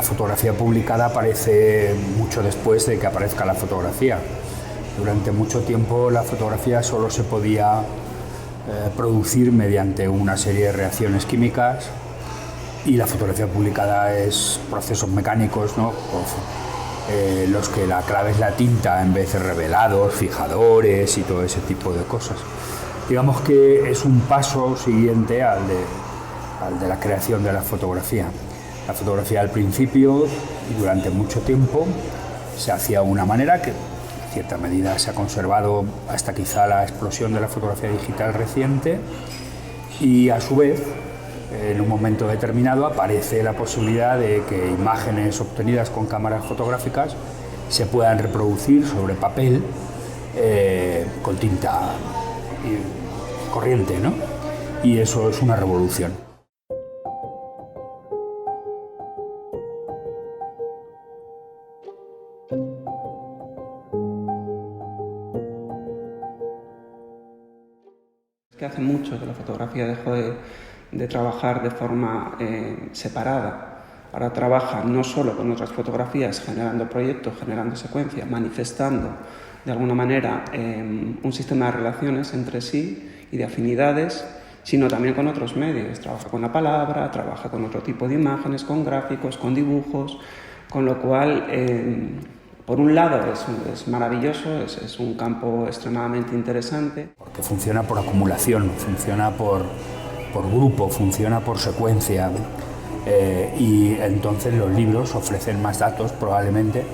fotografía publicada aparece mucho después de que aparezca la fotografía. Durante mucho tiempo la fotografía solo se podía producir mediante una serie de reacciones químicas, y la fotografía publicada es procesos mecánicos, ¿no? Los que la clave es la tinta en vez de revelados, fijadores y todo ese tipo de cosas. Digamos que es un paso siguiente al de la creación de la fotografía. La fotografía al principio y durante mucho tiempo se hacía de una manera que en cierta medida se ha conservado hasta quizá la explosión de la fotografía digital reciente, y a su vez en un momento determinado aparece la posibilidad de que imágenes obtenidas con cámaras fotográficas se puedan reproducir sobre papel con tinta corriente, ¿no? Y eso es una revolución. Es que hace mucho que la fotografía dejó de trabajar de forma separada. Ahora trabaja no solo con otras fotografías, generando proyectos, generando secuencias, manifestando de alguna manera un sistema de relaciones entre sí y de afinidades, sino también con otros medios. Trabaja con la palabra, trabaja con otro tipo de imágenes, con gráficos, con dibujos, con lo cual, por un lado, es maravilloso, es un campo extremadamente interesante. Porque funciona por acumulación, funciona por grupo, funciona por secuencia, y entonces los libros ofrecen más datos probablemente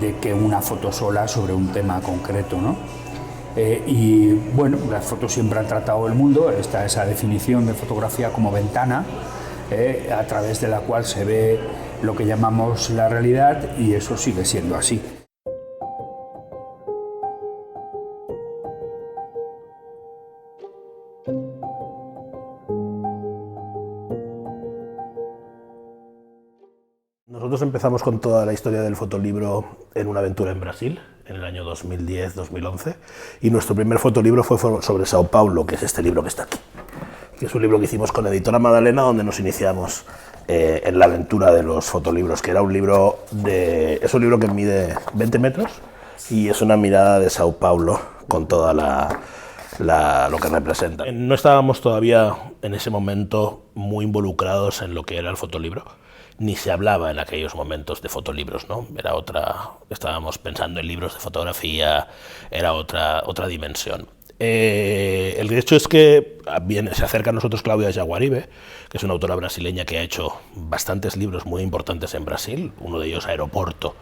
de que una foto sola sobre un tema concreto, ¿no? Y bueno, las fotos siempre han tratado el mundo. Está esa definición de fotografía como ventana a través de la cual se ve lo que llamamos la realidad, y eso sigue siendo así. Nosotros empezamos con toda la historia del fotolibro en una aventura en Brasil, en el año 2010-2011, y nuestro primer fotolibro fue sobre Sao Paulo, que es este libro que está aquí, que es un libro que hicimos con Editora Madalena, donde nos iniciamos en la aventura de los fotolibros, que era un libro es un libro que mide 20 metros y es una mirada de Sao Paulo con toda lo que representa. No estábamos todavía en ese momento muy involucrados en lo que era el fotolibro, ni se hablaba en aquellos momentos de fotolibros, ¿no? Estábamos pensando en libros de fotografía, era otra dimensión. El hecho es que se acerca a nosotros Cláudia Jaguaribe, que es una autora brasileña que ha hecho bastantes libros muy importantes en Brasil, uno de ellos Aeroporto,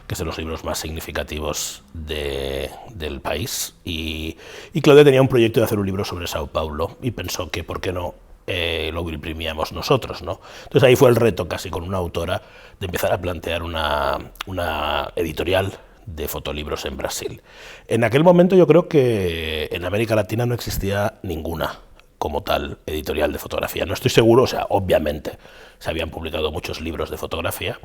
que es de los libros más significativos del país, y Cláudia tenía un proyecto de hacer un libro sobre Sao Paulo y pensó que por qué no lo imprimíamos nosotros, ¿no? Entonces ahí fue el reto, casi con una autora, de empezar a plantear una editorial de fotolibros en Brasil. En aquel momento yo creo que en América Latina no existía ninguna como tal editorial de fotografía. No estoy seguro, o sea, obviamente se habían publicado muchos libros de fotografía,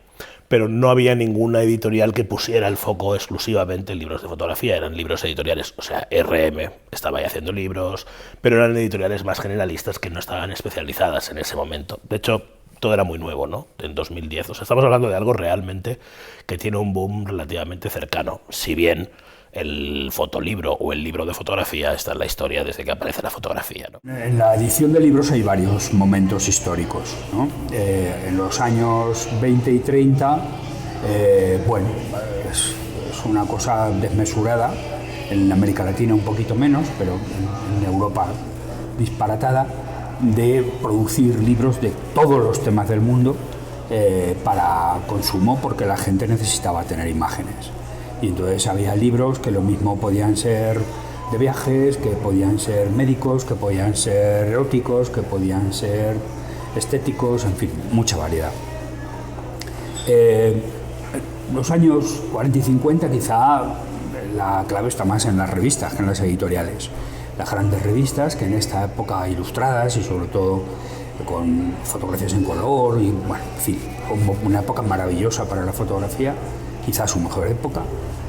pero no había ninguna editorial que pusiera el foco exclusivamente en libros de fotografía. Eran libros editoriales, o sea, RM estaba ahí haciendo libros, pero eran editoriales más generalistas que no estaban especializadas en ese momento. De hecho, todo era muy nuevo, ¿no? En 2010. O sea, estamos hablando de algo realmente que tiene un boom relativamente cercano, si bien el fotolibro o el libro de fotografía está en la historia desde que aparece la fotografía, ¿no? En la edición de libros hay varios momentos históricos, ¿no? En los años 20 y 30, bueno, es una cosa desmesurada. En América Latina un poquito menos, pero en Europa disparatada, de producir libros de todos los temas del mundo para consumo, porque la gente necesitaba tener imágenes. Y entonces había libros que lo mismo podían ser de viajes, que podían ser médicos, que podían ser eróticos, que podían ser estéticos, en fin, mucha variedad. Los años 40 y 50 quizá la clave está más en las revistas que en las editoriales. Las grandes revistas, que en esta época ilustradas y sobre todo con fotografías en color, y bueno, en fin, una época maravillosa para la fotografía, quizás su mejor época,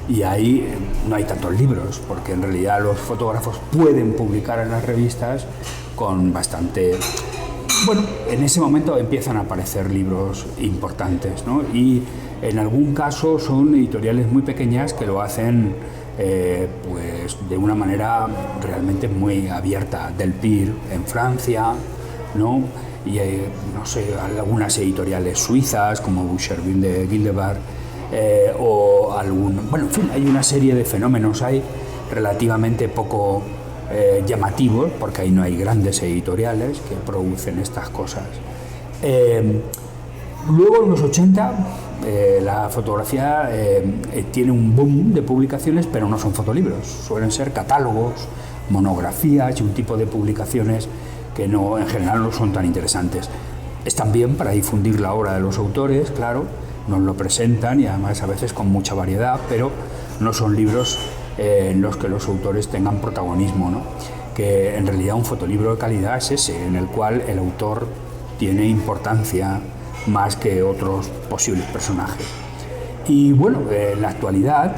y ahí no hay tantos libros, porque en realidad los fotógrafos pueden publicar en las revistas con bastante bueno, en ese momento empiezan a aparecer libros importantes, ¿no? Y en algún caso son editoriales muy pequeñas que lo hacen pues de una manera realmente muy abierta. Delpire en Francia, ¿no? Y no sé, algunas editoriales suizas como Boucherville de Gildebert, o algún... Bueno, en fin, hay una serie de fenómenos ahí relativamente poco llamativos, porque ahí no hay grandes editoriales que producen estas cosas. Luego, en los 80, la fotografía tiene un boom de publicaciones, pero no son fotolibros, suelen ser catálogos, monografías y un tipo de publicaciones que no, en general no son tan interesantes. Están bien para difundir la obra de los autores, claro, nos lo presentan y además a veces con mucha variedad, pero no son libros en los que los autores tengan protagonismo, ¿no? Que en realidad un fotolibro de calidad es ese, en el cual el autor tiene importancia más que otros posibles personajes. Y bueno, en la actualidad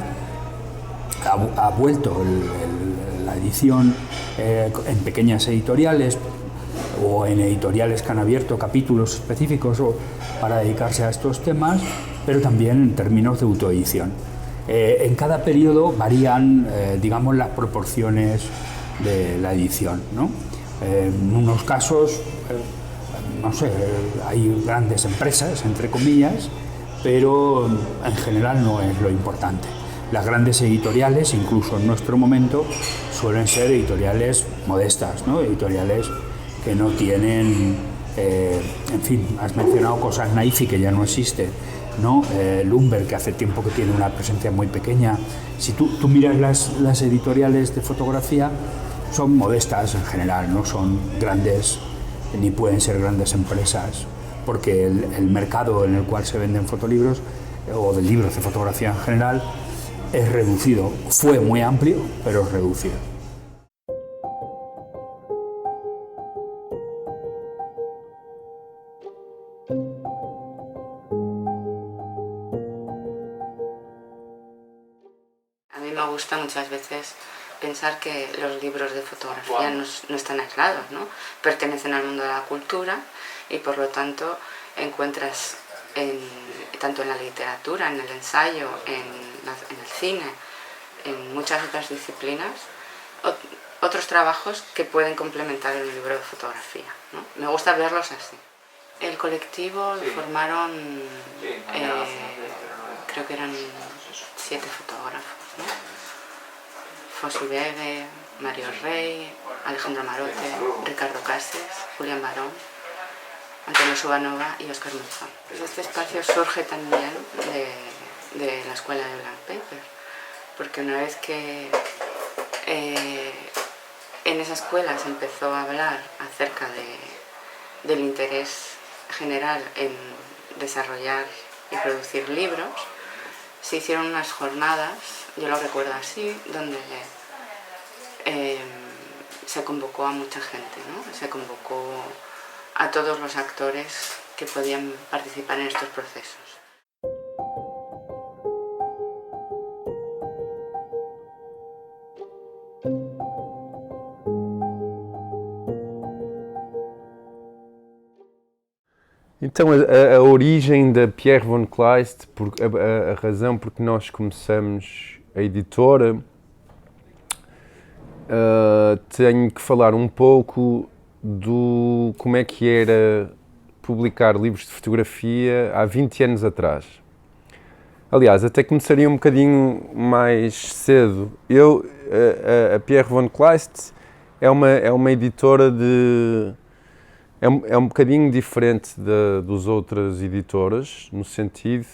ha vuelto la edición en pequeñas editoriales o en editoriales que han abierto capítulos específicos para dedicarse a estos temas, pero también en términos de autoedición. En cada periodo varían, digamos, las proporciones de la edición, ¿no? En unos casos, no sé, hay grandes empresas, entre comillas, pero en general no es lo importante. Las grandes editoriales, incluso en nuestro momento, suelen ser editoriales modestas, ¿no? Editoriales que no tienen, en fin, has mencionado cosas Naifi que ya no existe, ¿no? Lumber, que hace tiempo que tiene una presencia muy pequeña. Si tú miras las editoriales de fotografía, son modestas en general, no son grandes, ni pueden ser grandes empresas, porque el mercado en el cual se venden fotolibros, o de libros de fotografía en general, es reducido. Fue muy amplio, pero es reducido. A mí me gusta muchas veces pensar que los libros de fotografía no están aislados, ¿no? Pertenecen al mundo de la cultura y por lo tanto encuentras tanto en la literatura, en el ensayo, en el cine, en muchas otras disciplinas, otros trabajos que pueden complementar el libro de fotografía, ¿no? Me gusta verlos así. El colectivo lo formaron, creo que eran 7 fotógrafos, ¿no? Fossi Bebe, Mario Rey, Alejandro Marote, Ricardo Cases, Julián Barón, Antonio Subanova y Óscar Monzón. Este espacio surge también de la escuela de Blank Paper, porque una vez que en esa escuela se empezó a hablar acerca del interés general en desarrollar y producir libros, se hicieron unas jornadas, yo lo recuerdo así, donde se convocó a mucha gente, ¿no? Se convocó a todos los actores que podían participar en estos procesos. Então, a origem da Pierre von Kleist, a razão por que nós começamos a editora, tenho que falar um pouco do como é que era publicar livros de fotografia há 20 anos atrás. Aliás, até começaria um bocadinho mais cedo. A Pierre von Kleist é uma editora de... É um bocadinho diferente das outras editoras, no sentido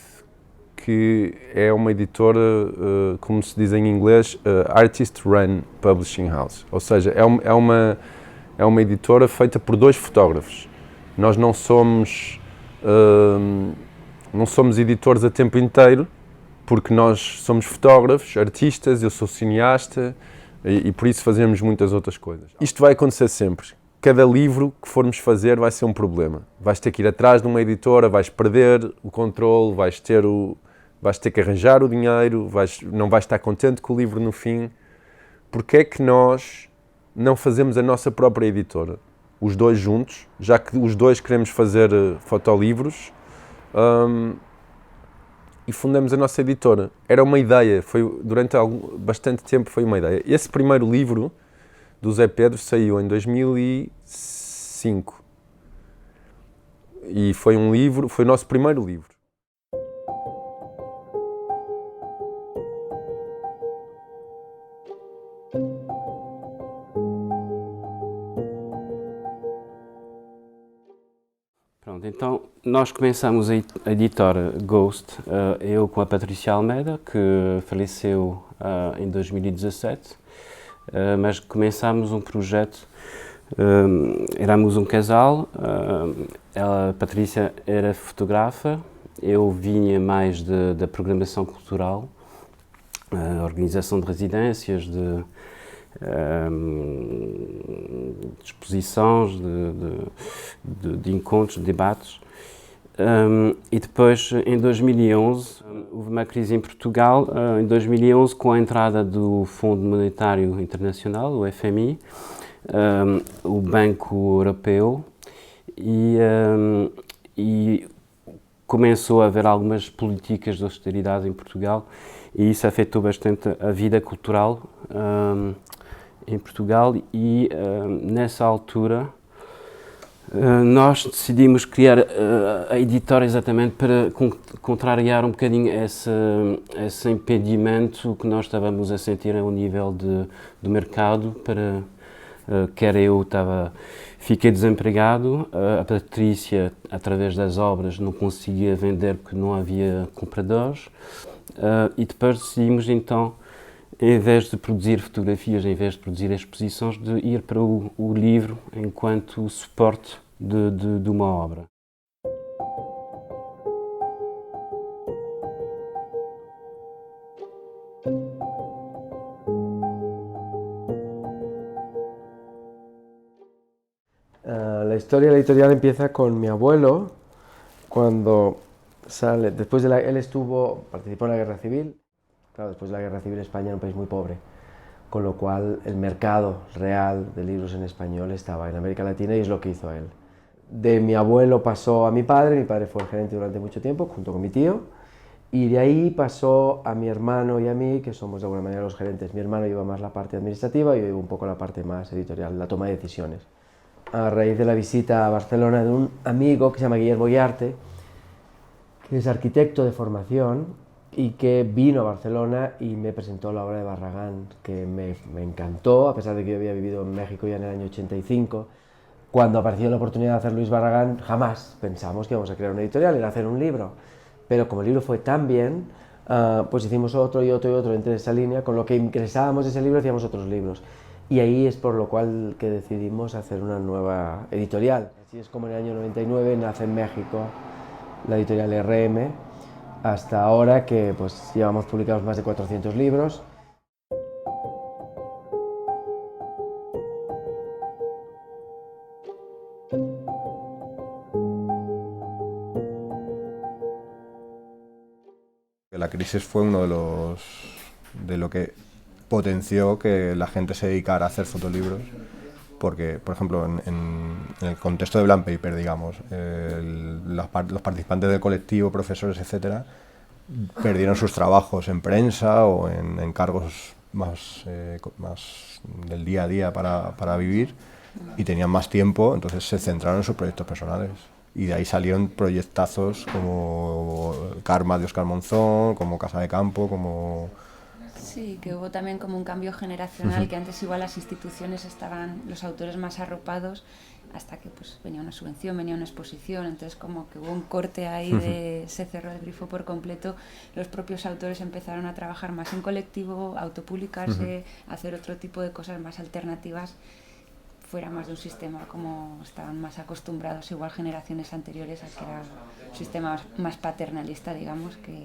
que é uma editora, como se diz em inglês, Artist-Run Publishing House. Ou seja, é uma editora feita por 2 fotógrafos. Nós não somos editores a tempo inteiro, porque nós somos fotógrafos, artistas, eu sou cineasta e por isso fazemos muitas outras coisas. Isto vai acontecer sempre. Cada livro que formos fazer vai ser um problema. Vais ter que ir atrás de uma editora, vais perder o controle, vais ter que arranjar o dinheiro, não vais estar contente com o livro no fim. Porque é que nós não fazemos a nossa própria editora? os dois juntos, já que os dois queremos fazer fotolivros, e fundamos a nossa editora. Era uma ideia, durante bastante tempo foi uma ideia. Esse primeiro livro do Zé Pedro saiu em 2005 e foi o nosso primeiro livro. Pronto, então nós começamos a editora Ghost, eu com a Patrícia Almeida, que faleceu em 2017, mas começámos um projeto, éramos um casal, a Patrícia era fotografa, eu vinha mais da programação cultural, organização de residências, de exposições, de encontros, de debates. E depois, em 2011, houve uma crise em Portugal. Em 2011, com a entrada do Fundo Monetário Internacional, o FMI, o Banco Europeu, e começou a haver algumas políticas de austeridade em Portugal, e isso afetou bastante a vida cultural em Portugal, e nessa altura nós decidimos criar a editora exatamente para contrariar um bocadinho esse impedimento que nós estávamos a sentir ao nível do mercado. Quer eu fiquei desempregado, a Patrícia, através das obras, não conseguia vender porque não havia compradores, e depois decidimos então, em vez de produzir fotografias, em vez de produzir exposições, de ir para o livro enquanto suporte de uma obra. La historia de la editorial empieza con mi abuelo, cuando sale, él participó en la guerra civil. Claro, después de la guerra civil España era un país muy pobre, con lo cual el mercado real de libros en español estaba en América Latina, y es lo que hizo él. De mi abuelo pasó a mi padre fue el gerente durante mucho tiempo, junto con mi tío, y de ahí pasó a mi hermano y a mí, que somos de alguna manera los gerentes. Mi hermano lleva más la parte administrativa y yo llevo un poco la parte más editorial, la toma de decisiones. A raíz de la visita a Barcelona de un amigo que se llama Guillermo Guiarte, que es arquitecto de formación y que vino a Barcelona y me presentó la obra de Barragán, que me encantó, a pesar de que yo había vivido en México ya en el año 85. Cuando apareció la oportunidad de hacer Luis Barragán, jamás pensamos que íbamos a crear una editorial, era hacer un libro. Pero como el libro fue tan bien, pues hicimos otro y otro y otro entre esa línea, con lo que ingresábamos ese libro hacíamos otros libros. Y ahí es por lo cual que decidimos hacer una nueva editorial. Así es como en el año 99 nace en México la editorial RM, hasta ahora que pues llevamos publicados más de 400 libros. La crisis fue uno de lo que potenció que la gente se dedicara a hacer fotolibros, porque, por ejemplo, en el contexto de Blank Paper, digamos, los participantes del colectivo, profesores, etcétera, perdieron sus trabajos en prensa o en encargos más del día a día para vivir, y tenían más tiempo, entonces se centraron en sus proyectos personales. Y de ahí salieron proyectazos como Karma de Óscar Monzón, como Casa de Campo, como... Sí, que hubo también como un cambio generacional, que antes igual las instituciones estaban los autores más arropados, hasta que pues venía una subvención, venía una exposición, entonces como que hubo un corte ahí, se cerró el grifo por completo. Los propios autores empezaron a trabajar más en colectivo, autopublicarse, hacer otro tipo de cosas más alternativas, fuera más de un sistema como estaban más acostumbrados igual generaciones anteriores, a que era un sistema más paternalista, digamos, que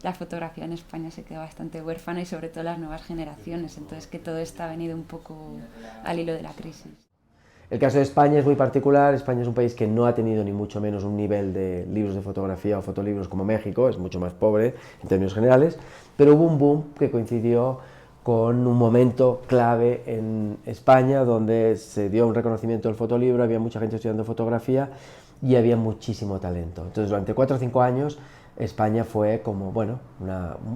la fotografía en España se quedó bastante huérfana, y sobre todo las nuevas generaciones, entonces que todo esto ha venido un poco al hilo de la crisis. El caso de España es muy particular. España es un país que no ha tenido ni mucho menos un nivel de libros de fotografía o fotolibros como México, es mucho más pobre en términos generales, pero hubo un boom que coincidió con un momento clave en España donde se dio un reconocimiento del fotolibro, había mucha gente estudiando fotografía y había muchísimo talento. Entonces durante 4 o 5 años España fue como, bueno,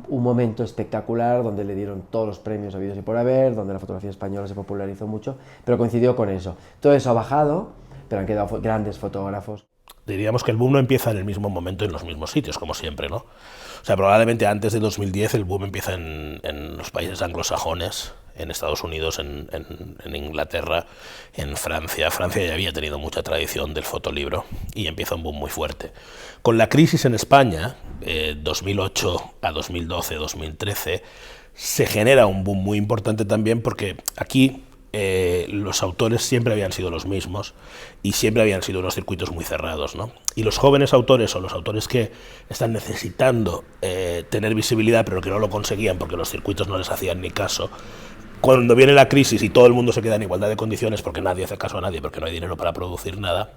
un momento espectacular donde le dieron todos los premios habidos y por haber, donde la fotografía española se popularizó mucho, pero coincidió con eso. Todo eso ha bajado, pero han quedado grandes fotógrafos. Diríamos que el boom no empieza en el mismo momento en los mismos sitios, como siempre, ¿no? O sea, probablemente antes de 2010 el boom empieza en los países anglosajones, en Estados Unidos, en Inglaterra, en Francia. Francia ya había tenido mucha tradición del fotolibro y empieza un boom muy fuerte. Con la crisis en España, 2008 a 2012, 2013, se genera un boom muy importante también porque aquí los autores siempre habían sido los mismos y siempre habían sido unos circuitos muy cerrados, ¿no? Y los jóvenes autores o los autores que están necesitando tener visibilidad pero que no lo conseguían porque los circuitos no les hacían ni caso, cuando viene la crisis y todo el mundo se queda en igualdad de condiciones porque nadie hace caso a nadie, porque no hay dinero para producir nada,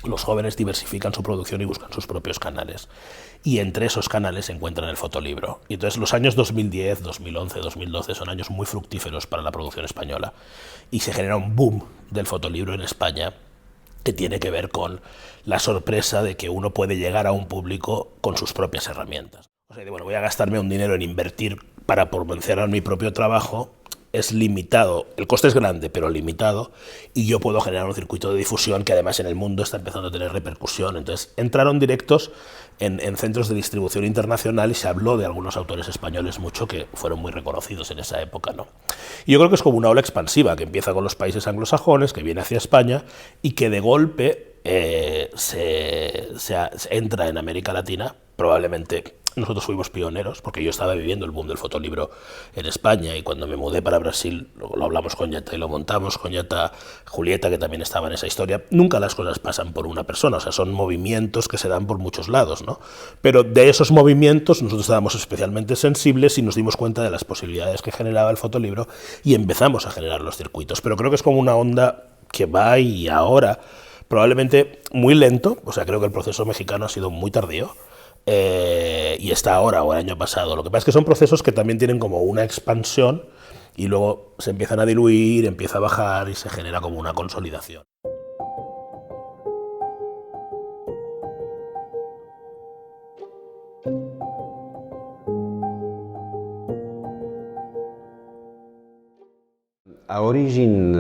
los jóvenes diversifican su producción y buscan sus propios canales. Y entre esos canales se encuentran el fotolibro. Y entonces los años 2010, 2011, 2012 son años muy fructíferos para la producción española. Y se genera un boom del fotolibro en España que tiene que ver con la sorpresa de que uno puede llegar a un público con sus propias herramientas. O sea, bueno, voy a gastarme un dinero en invertir para promocionar mi propio trabajo. Es limitado, el coste es grande, pero limitado, y yo puedo generar un circuito de difusión que además en el mundo está empezando a tener repercusión. Entonces entraron directos en centros de distribución internacional y se habló de algunos autores españoles mucho que fueron muy reconocidos en esa época, ¿no? Y yo creo que es como una ola expansiva que empieza con los países anglosajones, que viene hacia España y que de golpe se entra en América Latina. Probablemente nosotros fuimos pioneros, porque yo estaba viviendo el boom del fotolibro en España y cuando me mudé para Brasil lo hablamos con Yata y lo montamos con Yata, Julieta, que también estaba en esa historia. Nunca las cosas pasan por una persona, o sea, son movimientos que se dan por muchos lados, ¿no? Pero de esos movimientos nosotros estábamos especialmente sensibles y nos dimos cuenta de las posibilidades que generaba el fotolibro y empezamos a generar los circuitos. Pero creo que es como una onda que va y ahora, probablemente muy lento, o sea, creo que el proceso mexicano ha sido muy tardío, y está ahora o el año pasado. Lo que pasa es que son procesos que también tienen como una expansión y luego se empiezan a diluir, empieza a bajar y se genera como una consolidación. A origem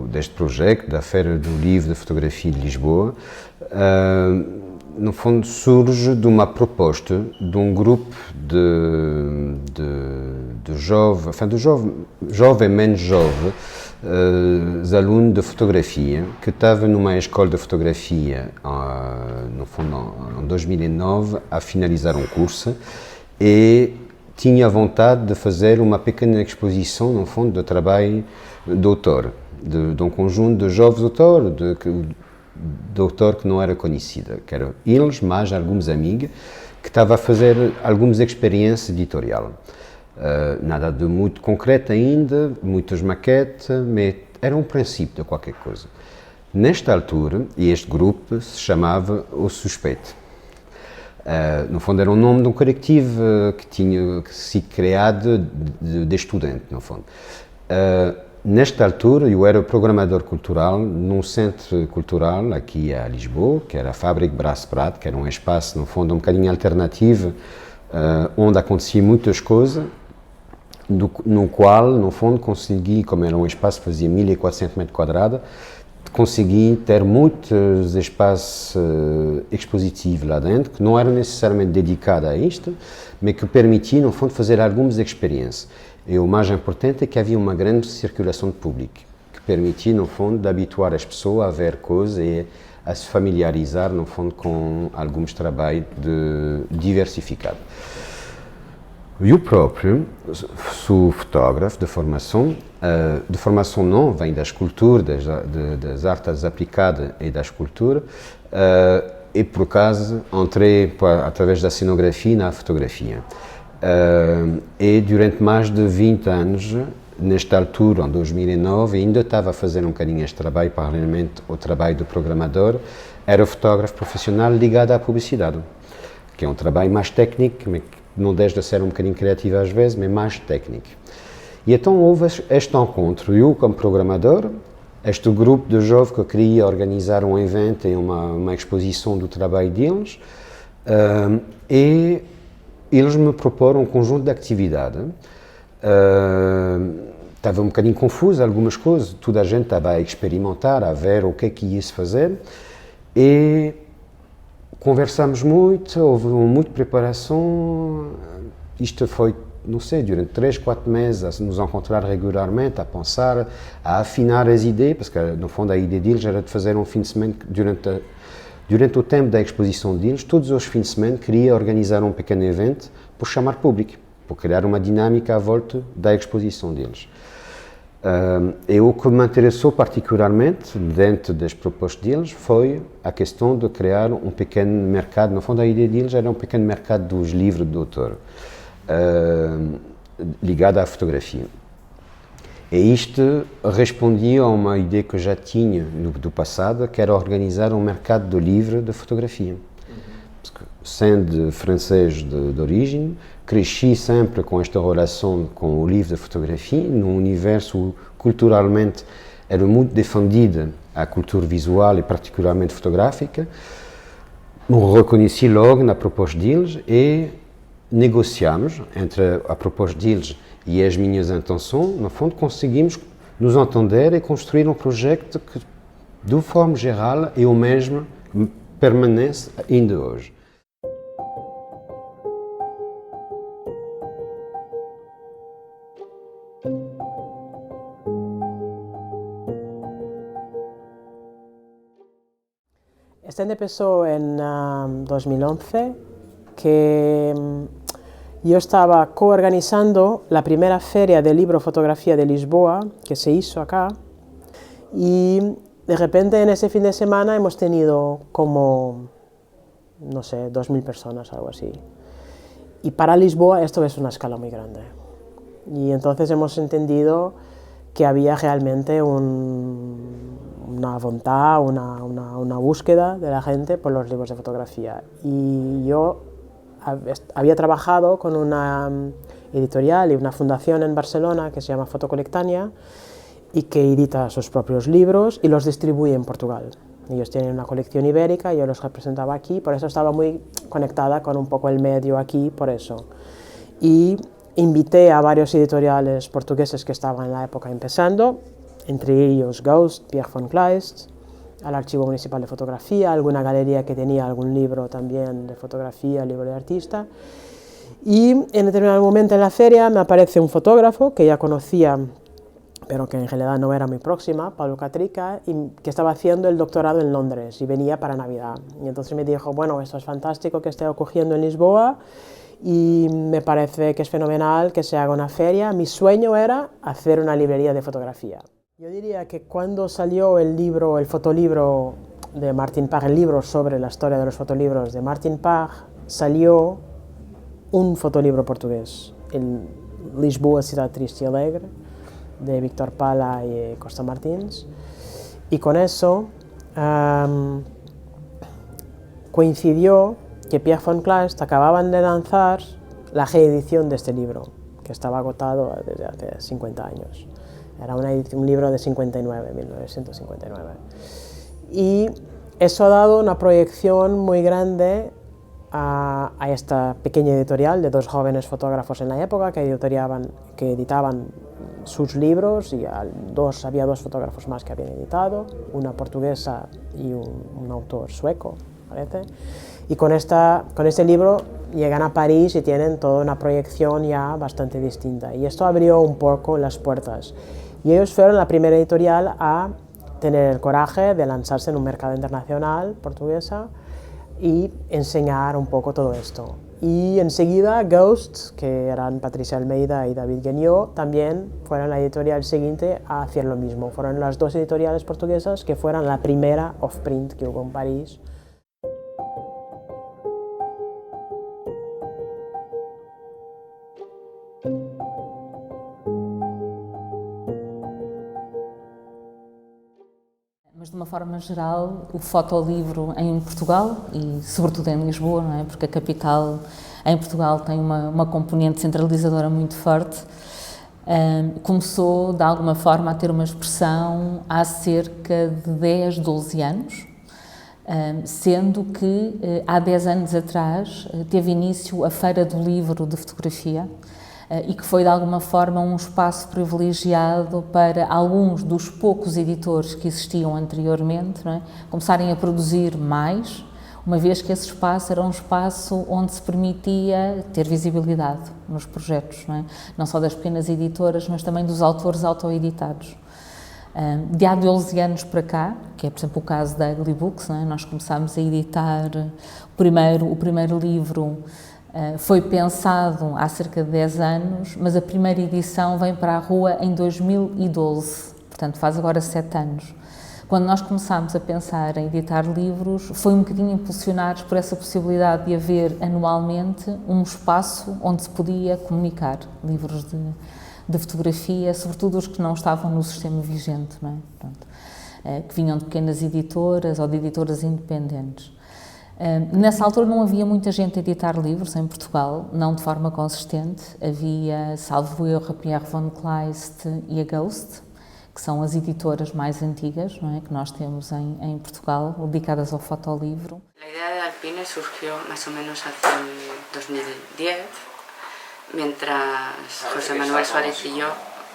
deste projeto, da Feira do Livro de Fotografia de Lisboa, no fundo surge de uma proposta de um grupo de jovem menos jovem, alunos de fotografia, que estava numa escola de fotografia, no fundo, em 2009, a finalizar um curso e tinha vontade de fazer uma pequena exposição, no fundo, de trabalho de autor, de um conjunto de jovens autores, de autor que não era conhecida, que eram eles, mais alguns amigos, que estavam a fazer algumas experiências editorial. Nada de muito concreto ainda, muitas maquetes, mas era um princípio de qualquer coisa. Nesta altura, este grupo se chamava O Suspeito. No fundo era o nome de um coletivo que tinha sido criado de estudante, no fundo. Nesta altura, eu era programador cultural num centro cultural aqui a Lisboa, que era a Fábrica Braço Prato, que era um espaço, no fundo, um bocadinho alternativo, onde acontecia muitas coisas, no qual, no fundo, consegui, como era um espaço que fazia 1400 metros quadrados, consegui ter muitos espaços expositivos lá dentro, que não eram necessariamente dedicados a isto, mas que permitiam, no fundo, fazer algumas experiências. E o mais importante é que havia uma grande circulação de público, que permitia, no fundo, de habituar as pessoas a ver coisas e a se familiarizar, no fundo, com alguns trabalhos diversificados. Eu próprio sou fotógrafo de formação não, vem da escultura, das artes aplicadas e da escultura, e por acaso entrei através da cenografia na fotografia. E durante mais de 20 anos, nesta altura, em 2009, ainda estava a fazer um bocadinho este trabalho, paralelamente ao trabalho do programador, era fotógrafo profissional ligado à publicidade, que é um trabalho mais técnico, mas não deixa de ser um bocadinho criativa às vezes, mas mais técnica. E então houve este encontro, eu como programador, este grupo de jovens que queria organizar um evento e uma exposição do trabalho deles, e eles me proporam um conjunto de atividades. Estava um bocadinho confuso algumas coisas, toda a gente estava a experimentar, a ver o que é que ia-se fazer, e conversamos muito, houve muita preparação, isto foi, não sei, durante 3, 4 meses, a nos encontrar regularmente, a pensar, a afinar as ideias, porque no fundo a ideia deles era de fazer um fim de semana, durante o tempo da exposição deles, todos os fins de semana queria organizar um pequeno evento para chamar público, para criar uma dinâmica à volta da exposição deles. E o que me interessou particularmente, dentro das propostas deles, foi a questão de criar um pequeno mercado. No fundo, a ideia deles era um pequeno mercado dos livros de autor, ligado à fotografia. E isto respondia a uma ideia que eu já tinha do passado, que era organizar um mercado do livro de fotografia. Porque, sendo francês de origem, cresci sempre com esta relação com o livro de fotografia, num universo culturalmente era muito defendida a cultura visual e particularmente fotográfica. Me reconheci logo na proposta deles e negociamos entre a proposta deles e as minhas intenções. No fundo, conseguimos nos entender e construir um projeto que, de forma geral, é o mesmo, permanece ainda hoje. Esto empezó en 2011, que yo estaba coorganizando la primera feria de libro fotografía de Lisboa, que se hizo acá, y de repente en ese fin de semana hemos tenido como, no sé, 2.000 personas, algo así. Y para Lisboa esto es una escala muy grande. Y entonces hemos entendido que había realmente una voluntad, una búsqueda de la gente por los libros de fotografía. Y yo había trabajado con una editorial y una fundación en Barcelona que se llama Fotocolectania y que edita sus propios libros y los distribuye en Portugal. Ellos tienen una colección ibérica, yo los representaba aquí, por eso estaba muy conectada con un poco el medio aquí, por eso. Y invité a varios editoriales portugueses que estaban en la época empezando, entre ellos Ghost, Pierre von Kleist, al Archivo Municipal de Fotografía, alguna galería que tenía algún libro también de fotografía, libro de artista. Y en determinado momento en la feria me aparece un fotógrafo que ya conocía, pero que en realidad no era muy próxima, Pablo Catrica, y que estaba haciendo el doctorado en Londres y venía para Navidad. Y entonces me dijo, bueno, esto es fantástico que esté ocurriendo en Lisboa y me parece que es fenomenal que se haga una feria. Mi sueño era hacer una librería de fotografía. Yo diría que cuando salió el libro, el fotolibro de Martin Pag, el libro sobre la historia de los fotolibros de Martin Pag, salió un fotolibro portugués, el Lisboa, Cidade Triste y Alegre, de Víctor Pala y Costa Martins, y con eso coincidió que Pierre von Kleist acababan de lanzar la reedición de este libro, que estaba agotado desde hace 50 años. Era un libro de 1959. Y eso ha dado una proyección muy grande a esta pequeña editorial de dos jóvenes fotógrafos en la época que editaban sus libros, y había dos fotógrafos más que habían editado, una portuguesa y un autor sueco, parece. Y con este libro llegan a París y tienen toda una proyección ya bastante distinta. Y esto abrió un poco las puertas. Y ellos fueron la primera editorial a tener el coraje de lanzarse en un mercado internacional portuguesa y enseñar un poco todo esto. Y enseguida Ghost, que eran Patricia Almeida y David Guignot, también fueron la editorial siguiente a hacer lo mismo. Fueron las dos editoriales portuguesas que fueron la primera off-print que hubo en París. Mas de uma forma geral, o fotolivro em Portugal e sobretudo em Lisboa, não é? Porque a capital em Portugal tem uma componente centralizadora muito forte, começou de alguma forma a ter uma expressão há cerca de 10, 12 anos, sendo que há 10 anos atrás teve início a Feira do Livro de Fotografia, e que foi de alguma forma um espaço privilegiado para alguns dos poucos editores que existiam anteriormente, não é? Começarem a produzir mais, uma vez que esse espaço era um espaço onde se permitia ter visibilidade nos projetos, não é? Não só das pequenas editoras, mas também dos autores autoeditados. De há 12 anos para cá, que é por exemplo o caso da Ugly Books, não é? Nós começámos a editar o primeiro livro. Foi pensado há cerca de 10 anos, mas a primeira edição vem para a rua em 2012, portanto faz agora 7 anos. Quando nós começámos a pensar em editar livros, foi um bocadinho impulsionados por essa possibilidade de haver anualmente um espaço onde se podia comunicar livros de fotografia, sobretudo os que não estavam no sistema vigente, não é? Pronto. Que vinham de pequenas editoras ou de editoras independentes. Nessa altura não havia muita gente a editar livros em Portugal, não de forma consistente. Havia, salvo erro, a Pierre von Kleist e a Ghost, que são as editoras mais antigas, não é, que nós temos em Portugal, dedicadas ao fotolivro. A ideia de Alpine surgió más o menos hace 2010, mientras José Manuel Suárez y yo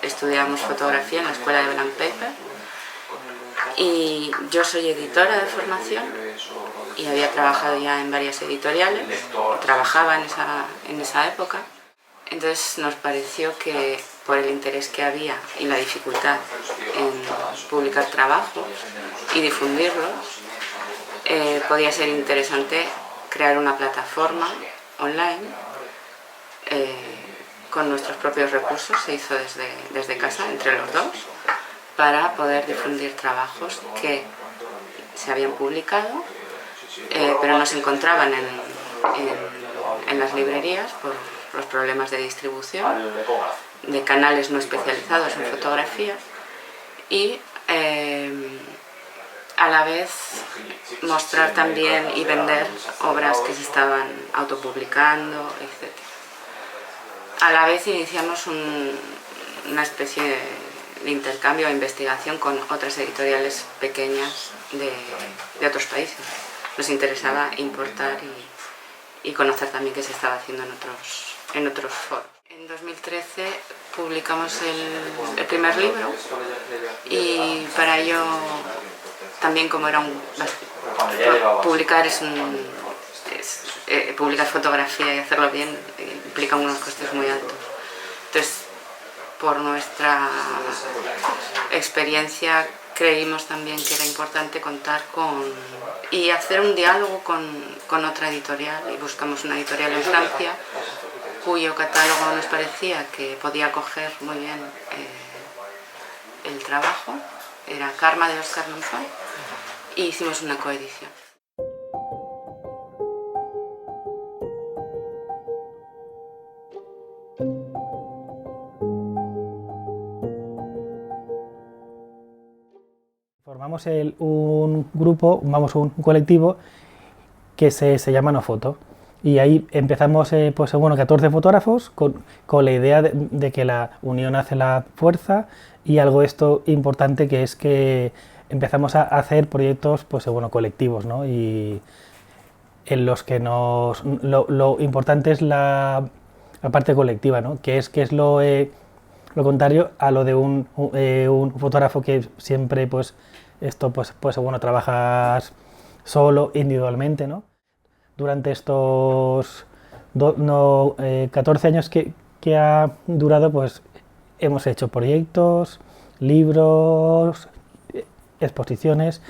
estudiamos fotografía en la Escuela de Blanc Paper. Y yo soy editora de formación y había trabajado ya en varias editoriales, trabajaba en esa época. Entonces nos pareció que por el interés que había y la dificultad en publicar trabajos y difundirlos, podía ser interesante crear una plataforma online con nuestros propios recursos, se hizo desde casa entre los dos, para poder difundir trabajos que se habían publicado, pero no se encontraban en las librerías por los problemas de distribución, de canales no especializados en fotografía, y a la vez mostrar también y vender obras que se estaban autopublicando, etc. A la vez iniciamos una especie de intercambio e investigación con otras editoriales pequeñas de otros países. Nos interesaba importar y conocer también qué se estaba haciendo en otros foros. En 2013 publicamos el primer libro y para ello también, como era publicar publicar fotografía y hacerlo bien implica unos costes muy altos. Entonces, por nuestra experiencia creímos también que era importante contar y hacer un diálogo con otra editorial, y buscamos una editorial en Francia cuyo catálogo nos parecía que podía acoger muy bien el trabajo. Era Karma de Oscar Monzón, y hicimos una coedición. Formamos un grupo, un colectivo que se llama No Foto, y ahí empezamos 14 fotógrafos con la idea de que la unión hace la fuerza, y algo esto importante que es que empezamos a hacer proyectos colectivos, ¿no? Y en los que lo importante es la parte colectiva, ¿no? que es lo contrario a lo de un fotógrafo que siempre trabajas solo, individualmente, ¿no? Durante estos 14 años que ha durado, pues hemos hecho proyectos, libros, exposiciones,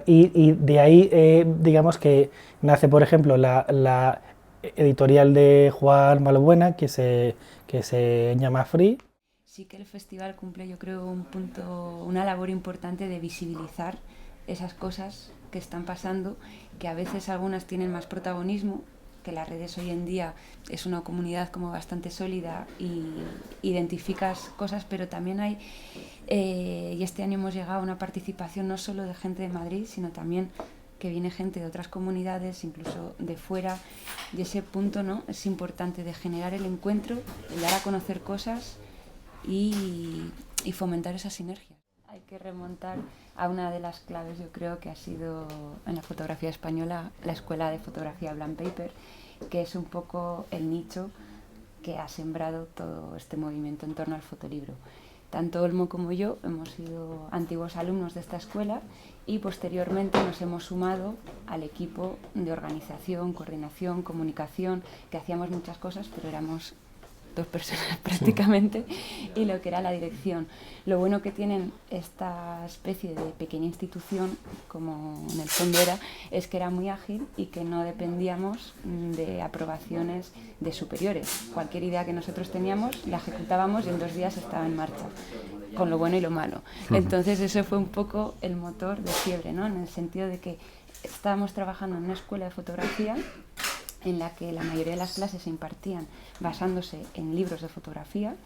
y de ahí digamos que nace, por ejemplo, la editorial de Juan Balbuena, que se llama Free. Sí que el festival cumple, yo creo, una labor importante de visibilizar esas cosas que están pasando, que a veces algunas tienen más protagonismo, que las redes hoy en día es una comunidad como bastante sólida y identificas cosas, pero también hay, y este año hemos llegado a una participación no solo de gente de Madrid, sino también que viene gente de otras comunidades, incluso de fuera, y ese punto, ¿no?, es importante de generar el encuentro, de dar a conocer cosas y fomentar esa sinergia. Hay que remontar a una de las claves, yo creo, que ha sido en la fotografía española la Escuela de Fotografía Blanc Paper, que es un poco el nicho que ha sembrado todo este movimiento en torno al fotolibro. Tanto Olmo como yo hemos sido antiguos alumnos de esta escuela y posteriormente nos hemos sumado al equipo de organización, coordinación, comunicación, que hacíamos muchas cosas, pero éramos 2 personas prácticamente, y lo que era la dirección. Lo bueno que tienen esta especie de pequeña institución, como en el fondo era, es que era muy ágil y que no dependíamos de aprobaciones de superiores. Cualquier idea que nosotros teníamos la ejecutábamos y en 2 días estaba en marcha, con lo bueno y lo malo. Entonces eso fue un poco el motor de Fiebre, ¿no?, en el sentido de que estábamos trabajando en una escuela de fotografía en la que la mayoría de las clases se impartían basándose en libros de fotografía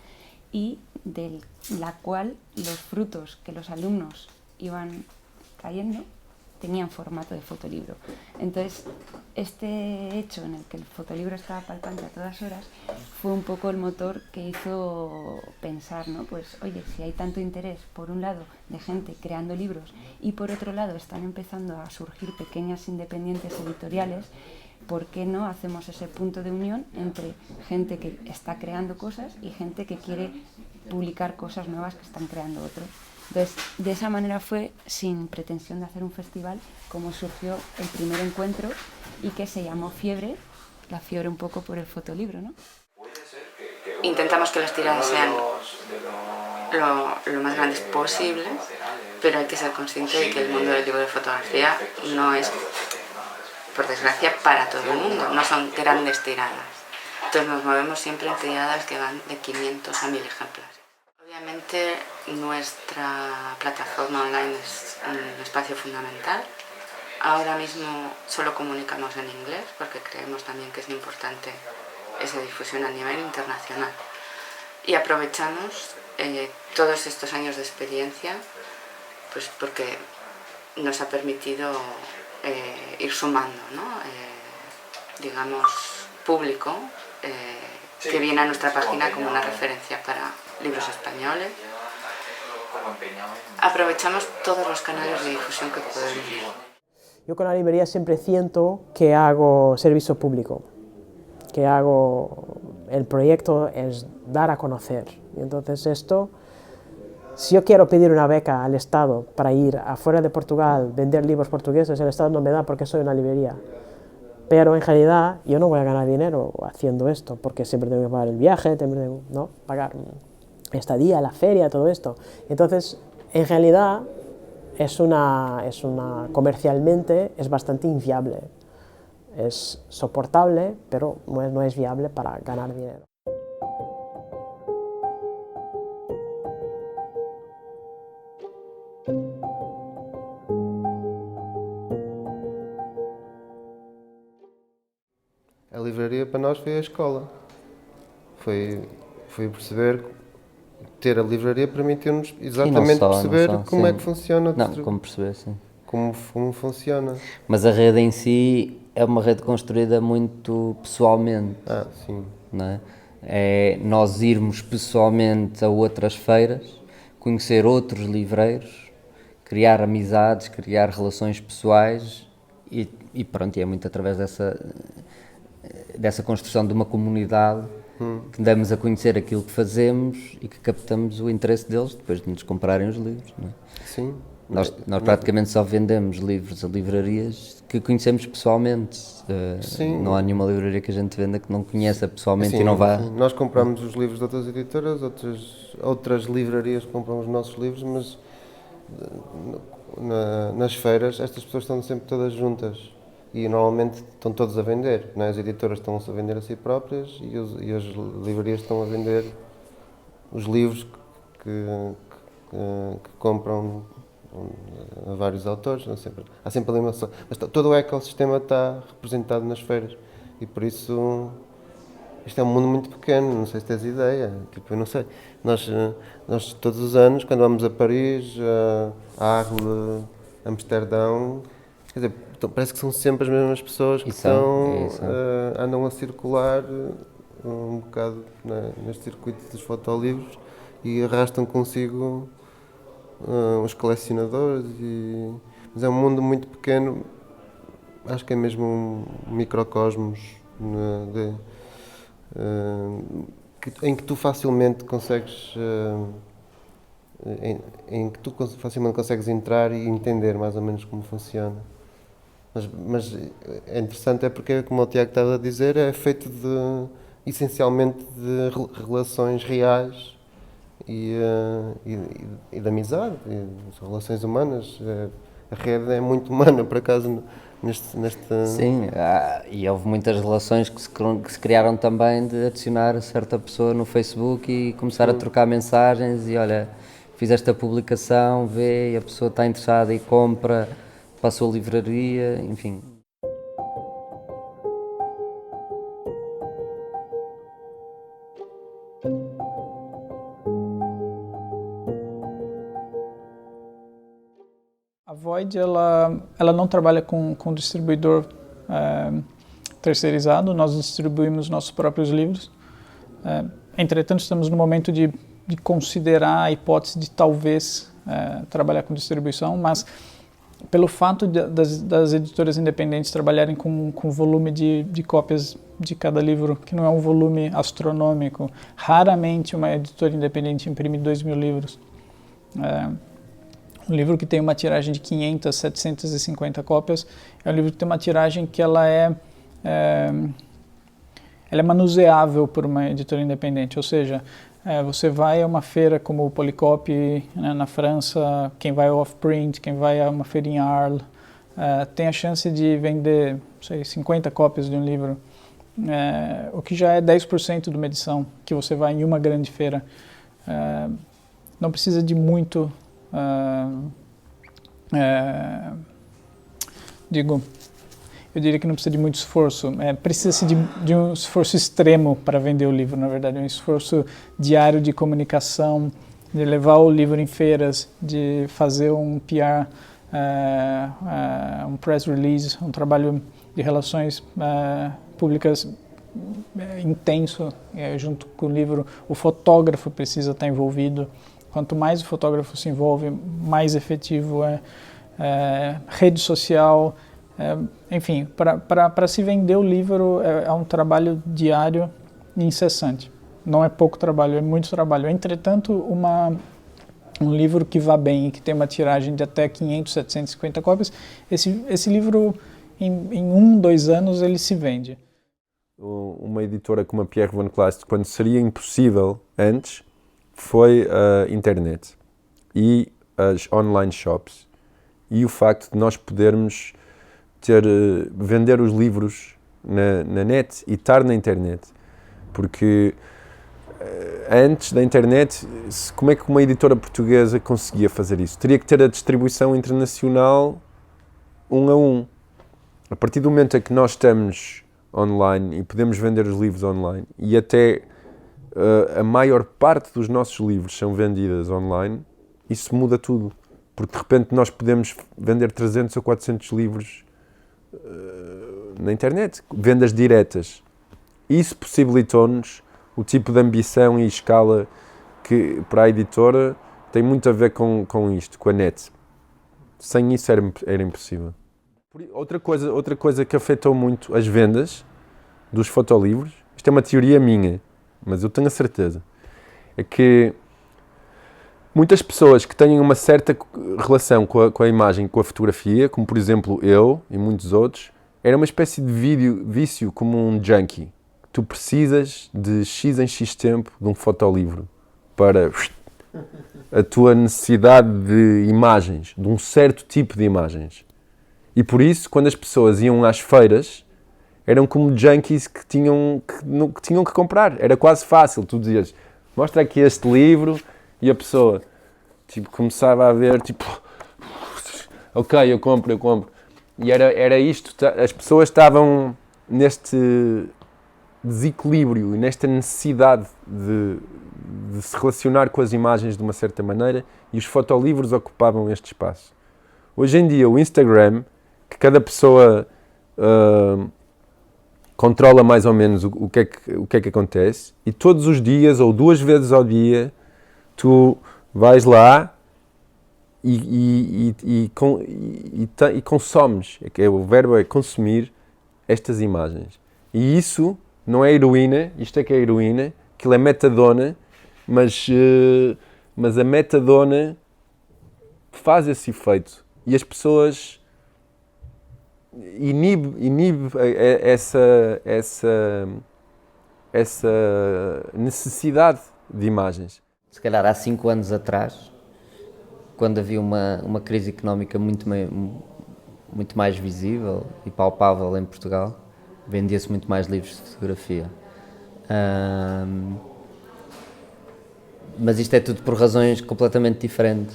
y de la cual los frutos que los alumnos iban trayendo tenían formato de fotolibro. Entonces, este hecho en el que el fotolibro estaba palpante a todas horas fue un poco el motor que hizo pensar, ¿no?, pues oye, si hay tanto interés, por un lado, de gente creando libros y por otro lado están empezando a surgir pequeñas independientes editoriales, ¿por qué no hacemos ese punto de unión entre gente que está creando cosas y gente que quiere publicar cosas nuevas que están creando otros? Entonces, de esa manera fue, sin pretensión de hacer un festival, como surgió el primer encuentro y que se llamó Fiebre, la fiebre un poco por el fotolibro, ¿no? Intentamos que las tiradas sean lo más grandes posible, pero hay que ser consciente de que el mundo del libro de fotografía no es, por desgracia, para todo el mundo, no son grandes tiradas. Entonces nos movemos siempre en tiradas que van de 500 a 1000 ejemplares. Obviamente nuestra plataforma online es un espacio fundamental. Ahora mismo solo comunicamos en inglés porque creemos también que es importante esa difusión a nivel internacional. Y aprovechamos todos estos años de experiencia, pues porque nos ha permitido ir sumando, ¿no?, digamos, público que viene a nuestra página como una referencia para libros españoles. Aprovechamos todos los canales de difusión que podemos. Yo con la librería siempre siento que hago servicio público, que hago, el proyecto es dar a conocer. Y entonces esto, si yo quiero pedir una beca al Estado para ir afuera de Portugal, vender libros portugueses, el Estado no me da porque soy una librería. Pero en realidad yo no voy a ganar dinero haciendo esto, porque siempre tengo que pagar el viaje, tengo que pagar estadía, la feria, todo esto. Entonces, en realidad, comercialmente es bastante inviable. Es soportable, pero no es viable para ganar dinero. A livraria para nós foi a escola. Foi perceber, ter a livraria permitiu-nos exatamente perceber como é que funciona. Como perceber, sim. Como funciona. Mas a rede em si é uma rede construída muito pessoalmente. Sim. Não é? É nós irmos pessoalmente a outras feiras, conhecer outros livreiros, criar amizades, criar relações pessoais e pronto, é muito através dessa construção de uma comunidade que damos a conhecer aquilo que fazemos e que captamos o interesse deles depois de nos comprarem os livros. Não é? Sim. Nós praticamente só vendemos livros a livrarias que conhecemos pessoalmente. Não há nenhuma livraria que a gente venda que não conheça pessoalmente e não vá. Nós compramos os livros de outras editoras, outras livrarias compram os nossos livros, mas nas feiras estas pessoas estão sempre todas juntas. E normalmente estão todos a vender, não é? As editoras estão-se a vender a si próprias e as livrarias estão a vender os livros que compram a vários autores. Há sempre ali uma... Mas todo o ecossistema está representado nas feiras e por isso isto é um mundo muito pequeno, não sei se tens ideia, tipo, eu não sei. Nós todos os anos, quando vamos a Paris, a Arles, Amsterdão, quer dizer, parece que são sempre as mesmas pessoas que andam a circular um bocado neste circuito dos fotolivros e arrastam consigo os colecionadores. Mas é um mundo muito pequeno, acho que é mesmo um microcosmos em que tu facilmente consegues entrar e entender mais ou menos como funciona. Mas é interessante, é porque, como o Tiago estava a dizer, é feito essencialmente de relações reais e de amizade, de relações humanas. A rede é muito humana, por acaso, neste... Sim, e houve muitas relações que se criaram também de adicionar certa pessoa no Facebook e começar a trocar mensagens e olha, fiz esta publicação, vê, e a pessoa está interessada e compra para a sua livraria, enfim. A Void ela não trabalha com distribuidor terceirizado, nós distribuímos nossos próprios livros. Entretanto, estamos no momento de considerar a hipótese de talvez trabalhar com distribuição, mas pelo fato das editoras independentes trabalharem com volume de cópias de cada livro, que não é um volume astronômico, raramente uma editora independente imprime 2.000 livros. Um livro que tem uma tiragem de 500, 750 cópias é um livro que tem uma tiragem que ela é manuseável por uma editora independente, ou seja, você vai a uma feira como o Polycopy, né, na França, quem vai ao Off-Print, quem vai a uma feira em Arles, tem a chance de vender, sei, 50 cópias de um livro, o que já é 10% de uma edição, que você vai em uma grande feira. Não precisa de muito, eu diria que não precisa de muito esforço, precisa-se de um esforço extremo para vender o livro, na verdade, um esforço diário de comunicação, de levar o livro em feiras, de fazer um PR, um press release, um trabalho de relações públicas intenso, junto com o livro. O fotógrafo precisa estar envolvido, quanto mais o fotógrafo se envolve, mais efetivo rede social. Enfim, para se vender o livro é um trabalho diário e incessante. Não é pouco trabalho, é muito trabalho. Entretanto, um livro que vá bem e que tem uma tiragem de até 500, 750 cópias, esse livro, em 2 anos, ele se vende. Uma editora como a Pierre Van Clayst, quando seria impossível antes, foi a internet e as online shops. E o facto de nós podermos vender os livros na net e estar na internet, porque antes da internet, como é que uma editora portuguesa conseguia fazer isso? Teria que ter a distribuição internacional 1 a 1. A partir do momento em que nós estamos online e podemos vender os livros online, e até a maior parte dos nossos livros são vendidas online, isso muda tudo, porque de repente nós podemos vender 300 ou 400 livros na internet, vendas diretas. Isso possibilitou-nos o tipo de ambição e escala que para a editora tem muito a ver com isto, com a net. Sem isso era impossível. Outra coisa que afetou muito as vendas dos fotolivros, isto é uma teoria minha, mas eu tenho a certeza, é que muitas pessoas que têm uma certa relação com a imagem, com a fotografia, como por exemplo eu e muitos outros, era uma espécie de vício como um junkie. Tu precisas de X em X tempo de um fotolivro para a tua necessidade de imagens, de um certo tipo de imagens. E por isso, quando as pessoas iam às feiras, eram como junkies que tinham que comprar. Era quase fácil. Tu dizias, mostra aqui este livro, e a pessoa começava a ver, ok, eu compro. E era isto, as pessoas estavam neste desequilíbrio e nesta necessidade de se relacionar com as imagens de uma certa maneira, e os fotolivros ocupavam este espaço. Hoje em dia o Instagram que cada pessoa controla mais ou menos o que é que acontece, e todos os dias ou 2 vezes ao dia tu vais lá e consomes, o verbo é consumir estas imagens. E isso não é heroína, isto é que é heroína, aquilo é metadona, mas a metadona faz esse efeito e as pessoas inibe essa necessidade de imagens. Se calhar há 5 anos atrás, quando havia uma crise económica muito mais visível e palpável em Portugal, vendia-se muito mais livros de fotografia. Mas isto é tudo por razões completamente diferentes.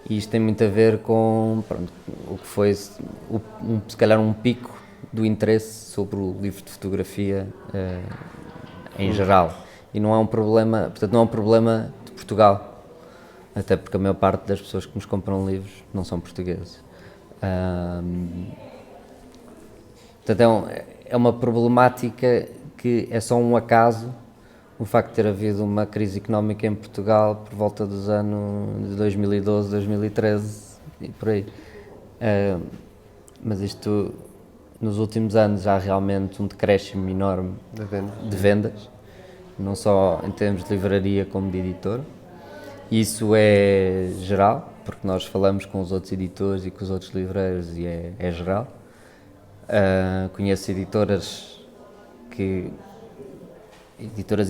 E isto tem muito a ver com o que foi, se calhar, um pico do interesse sobre o livro de fotografia em geral. E não é um problema, portanto, não é um problema de Portugal, até porque a maior parte das pessoas que nos compram livros não são portugueses. Portanto, é uma problemática que é só um acaso, o facto de ter havido uma crise económica em Portugal por volta dos anos de 2012, 2013 e por aí. Mas isto, nos últimos anos, há realmente um decréscimo enorme de vendas, não só em termos de livraria como de editor. Isso é geral, porque nós falamos com os outros editores e com os outros livreiros e é geral. Conheço editoras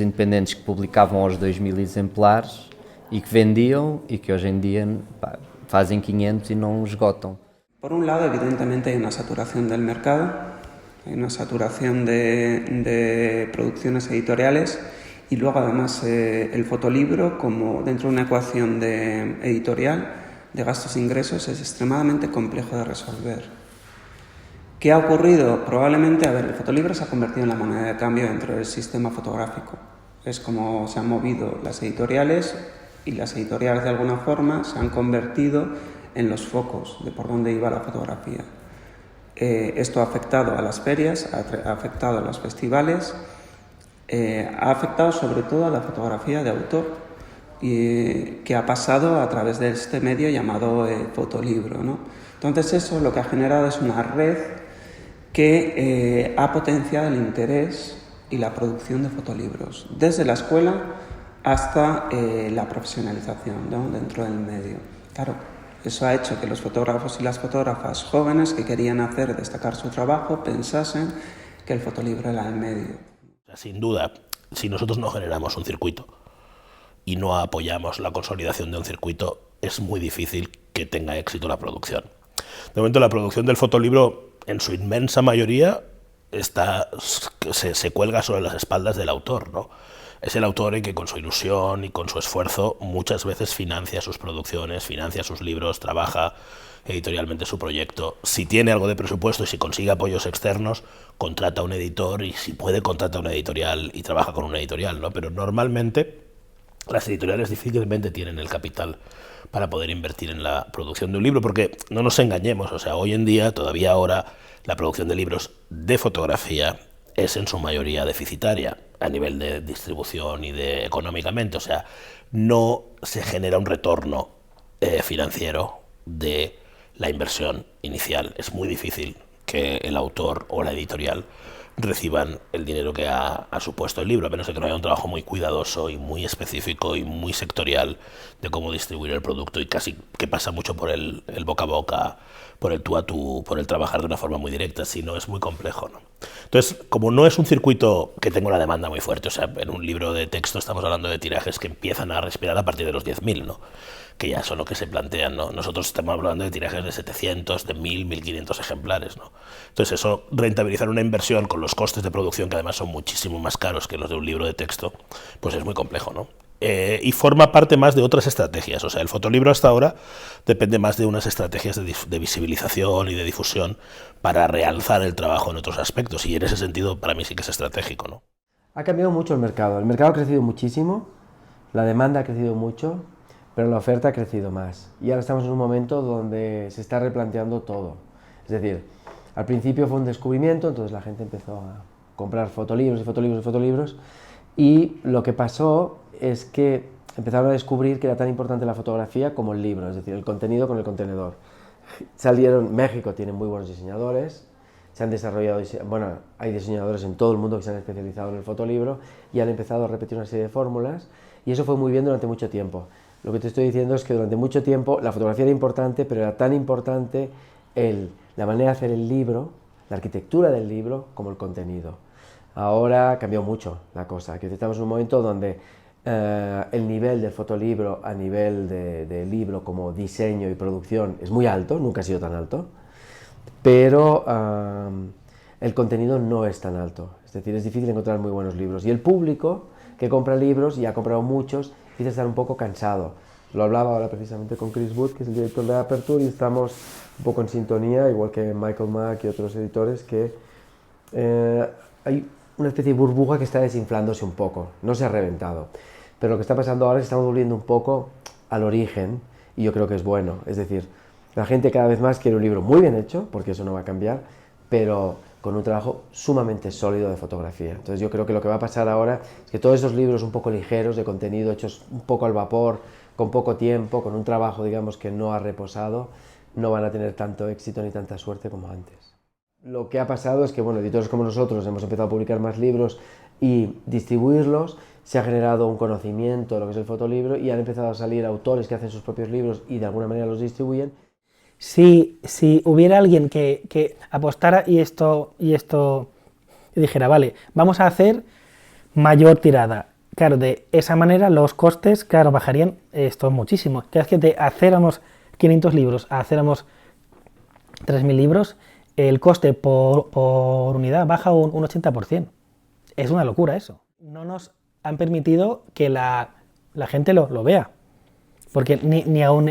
independentes que publicavam aos 2.000 exemplares e que vendiam e que hoje em dia fazem 500 y no esgotan. Por un lado, evidentemente hay una saturación del mercado, hay una saturación de producciones editoriales y luego además el fotolibro, como dentro de una ecuación editorial de gastos e ingresos, es extremadamente complejo de resolver. ¿Qué ha ocurrido? Probablemente, el fotolibro se ha convertido en la moneda de cambio dentro del sistema fotográfico. Es como se han movido las editoriales y las editoriales de alguna forma se han convertido en los focos de por dónde iba la fotografía. Esto ha afectado a las ferias, ha afectado a los festivales, ha afectado sobre todo a la fotografía de autor, que ha pasado a través de este medio llamado fotolibro, ¿no? Entonces eso lo que ha generado es una red que ha potenciado el interés y la producción de fotolibros, desde la escuela hasta la profesionalización, ¿no?, dentro del medio. Claro, eso ha hecho que los fotógrafos y las fotógrafas jóvenes que querían destacar su trabajo pensasen que el fotolibro era el medio. Sin duda, si nosotros no generamos un circuito y no apoyamos la consolidación de un circuito, es muy difícil que tenga éxito la producción. De momento, la producción del fotolibro, en su inmensa mayoría, se cuelga sobre las espaldas del autor, ¿no? Es el autor el que con su ilusión y con su esfuerzo muchas veces financia sus producciones, financia sus libros, trabaja editorialmente su proyecto. Si tiene algo de presupuesto y si consigue apoyos externos, contrata a un editor y si puede contrata a una editorial y trabaja con una editorial, ¿no? Pero normalmente las editoriales difícilmente tienen el capital para poder invertir en la producción de un libro, porque no nos engañemos, o sea, hoy en día, todavía ahora, la producción de libros de fotografía es en su mayoría deficitaria a nivel de distribución y económicamente, o sea, no se genera un retorno financiero de la inversión inicial. Es muy difícil que el autor o la editorial reciban el dinero que ha supuesto el libro, a menos de que no haya un trabajo muy cuidadoso y muy específico y muy sectorial de cómo distribuir el producto, y casi que pasa mucho por el boca a boca, por el tú a tú, por el trabajar de una forma muy directa, si no es muy complejo, ¿no? Entonces, como no es un circuito que tenga una demanda muy fuerte, o sea, en un libro de texto estamos hablando de tirajes que empiezan a respirar a partir de los 10.000, ¿no?, que ya son lo que se plantean, ¿no? Nosotros estamos hablando de tirajes de 700, de 1.000, 1.500 ejemplares, ¿no? Entonces eso, rentabilizar una inversión con los costes de producción, que además son muchísimo más caros que los de un libro de texto, pues es muy complejo, ¿no? Y forma parte más de otras estrategias, o sea, el fotolibro hasta ahora depende más de unas estrategias de visibilización y de difusión para realzar el trabajo en otros aspectos, y en ese sentido para mí sí que es estratégico, ¿no? Ha cambiado mucho el mercado ha crecido muchísimo, la demanda ha crecido mucho, pero la oferta ha crecido más. Y ahora estamos en un momento donde se está replanteando todo. Es decir, al principio fue un descubrimiento, entonces la gente empezó a comprar fotolibros y fotolibros y fotolibros, y lo que pasó es que empezaron a descubrir que era tan importante la fotografía como el libro, es decir, el contenido con el contenedor. México tiene muy buenos diseñadores, se han desarrollado, bueno, hay diseñadores en todo el mundo que se han especializado en el fotolibro y han empezado a repetir una serie de fórmulas, y eso fue muy bien durante mucho tiempo. Lo que te estoy diciendo es que durante mucho tiempo la fotografía era importante, pero era tan importante la manera de hacer el libro, la arquitectura del libro, como el contenido. Ahora cambió mucho la cosa, que estamos en un momento donde el nivel del fotolibro a nivel de libro como diseño y producción es muy alto, nunca ha sido tan alto, pero el contenido no es tan alto, es decir, es difícil encontrar muy buenos libros, y el público que compra libros, y ha comprado muchos, empieza a estar un poco cansado. Lo hablaba ahora precisamente con Chris Wood, que es el director de Aperture, y estamos un poco en sintonía, igual que Michael Mack y otros editores, que hay una especie de burbuja que está desinflándose un poco, no se ha reventado. Pero lo que está pasando ahora es que estamos volviendo un poco al origen, y yo creo que es bueno. Es decir, la gente cada vez más quiere un libro muy bien hecho, porque eso no va a cambiar, pero con un trabajo sumamente sólido de fotografía. Entonces yo creo que lo que va a pasar ahora es que todos esos libros un poco ligeros de contenido, hechos un poco al vapor, con poco tiempo, con un trabajo, digamos, que no ha reposado, no van a tener tanto éxito ni tanta suerte como antes. Lo que ha pasado es que, bueno, editores como nosotros hemos empezado a publicar más libros y distribuirlos, se ha generado un conocimiento de lo que es el fotolibro, y han empezado a salir autores que hacen sus propios libros y de alguna manera los distribuyen. Si hubiera alguien que apostara y dijera, vale, vamos a hacer mayor tirada, claro, de esa manera los costes, claro, bajarían esto muchísimo. Claro, es que de hacéramos 500 libros a hacéramos 3.000 libros, el coste por unidad baja un 80%. Es una locura eso. No nos han permitido que la gente lo vea. Porque ni aún...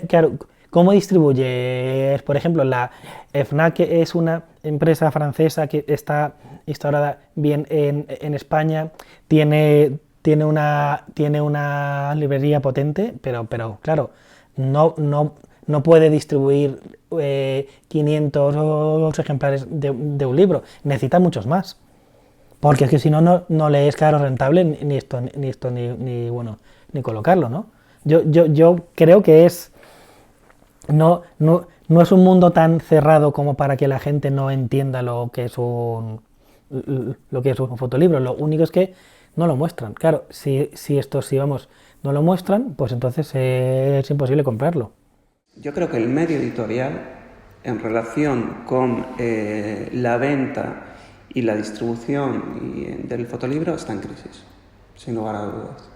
Claro, ¿cómo distribuyes? Por ejemplo, la FNAC es una empresa francesa que está instaurada bien en España, tiene una librería potente, pero claro, no puede distribuir 500 ejemplares de un libro, necesita muchos más. Porque es que si no le es caro rentable ni colocarlo, ¿no? Yo creo que no es un mundo tan cerrado como para que la gente no entienda lo que es un fotolibro. Lo único es que no lo muestran. Claro, si no lo muestran, pues entonces es imposible comprarlo. Yo creo que el medio editorial, en relación con la venta y la distribución del fotolibro, está en crisis, sin lugar a dudas.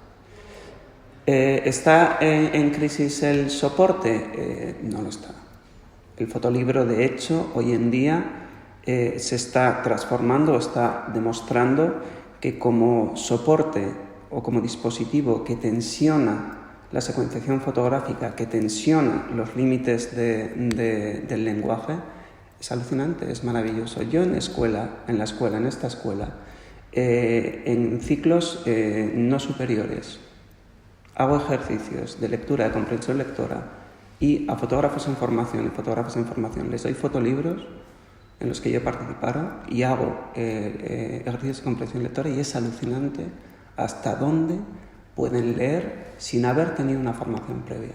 ¿Está en crisis el soporte? No lo está. El fotolibro, de hecho, hoy en día se está transformando, está demostrando que como soporte o como dispositivo que tensiona la secuenciación fotográfica, que tensiona los límites del lenguaje, es alucinante, es maravilloso. Yo en esta escuela, en ciclos no superiores, hago ejercicios de lectura, de comprensión lectora, y a fotógrafos en formación y fotógrafas en formación les doy fotolibros en los que yo participaron y hago ejercicios de comprensión lectora, y es alucinante hasta dónde pueden leer sin haber tenido una formación previa.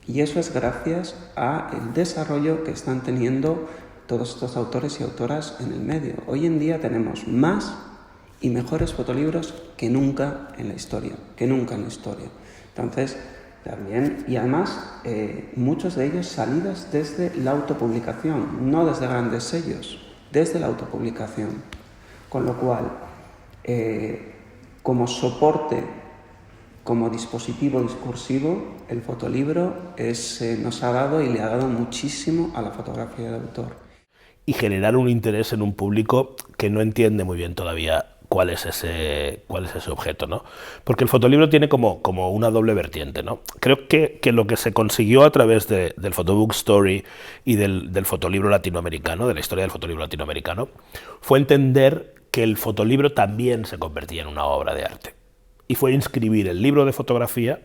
Y eso es gracias al desarrollo que están teniendo todos estos autores y autoras en el medio. Hoy en día tenemos más y mejores fotolibros que nunca en la historia, Entonces, también, y además, muchos de ellos salidos desde la autopublicación, no desde grandes sellos, desde la autopublicación. Con lo cual, como soporte, como dispositivo discursivo, el fotolibro nos ha dado y le ha dado muchísimo a la fotografía de autor. Y generar un interés en un público que no entiende muy bien todavía cuál es ese objeto, ¿no? Porque el fotolibro tiene como una doble vertiente, ¿no? Creo que lo que se consiguió a través del Photobook Story y del fotolibro latinoamericano, de la historia del fotolibro latinoamericano, fue entender que el fotolibro también se convertía en una obra de arte. Y fue inscribir el libro de fotografía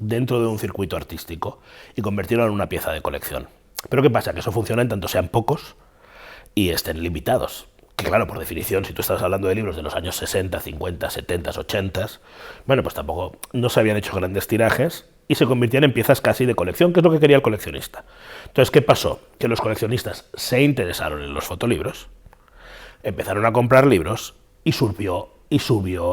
dentro de un circuito artístico y convertirlo en una pieza de colección. Pero ¿qué pasa? Que eso funciona en tanto sean pocos y estén limitados. Que claro, por definición, si tú estás hablando de libros de los años 60, 50, 70, 80, bueno, pues tampoco no se habían hecho grandes tirajes y se convirtían en piezas casi de colección, que es lo que quería el coleccionista. Entonces, ¿qué pasó? Que los coleccionistas se interesaron en los fotolibros, empezaron a comprar libros y subió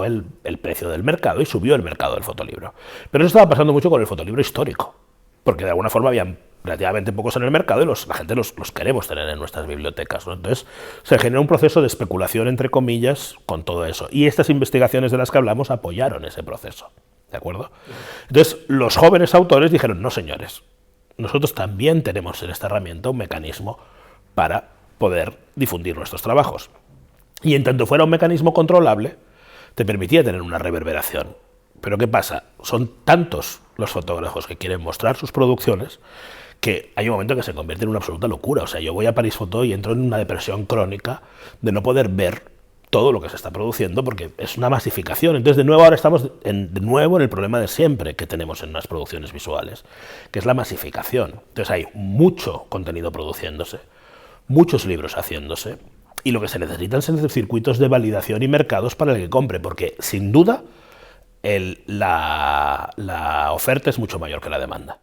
el precio del mercado y subió el mercado del fotolibro. Pero eso estaba pasando mucho con el fotolibro histórico, porque de alguna forma habían relativamente pocos en el mercado y la gente los queremos tener en nuestras bibliotecas, ¿no? Entonces se generó un proceso de especulación, entre comillas, con todo eso. Y estas investigaciones de las que hablamos apoyaron ese proceso, ¿de acuerdo? Entonces los jóvenes autores dijeron, no señores, nosotros también tenemos en esta herramienta un mecanismo para poder difundir nuestros trabajos. Y en tanto fuera un mecanismo controlable, te permitía tener una reverberación. Pero ¿qué pasa? Son tantos los fotógrafos que quieren mostrar sus producciones que hay un momento que se convierte en una absoluta locura. O sea, yo voy a París Foto y entro en una depresión crónica de no poder ver todo lo que se está produciendo porque es una masificación. Entonces, de nuevo, ahora estamos en el problema de siempre que tenemos en las producciones visuales, que es la masificación. Entonces, hay mucho contenido produciéndose, muchos libros haciéndose, y lo que se necesitan son circuitos de validación y mercados para el que compre, porque, sin duda, la oferta es mucho mayor que la demanda.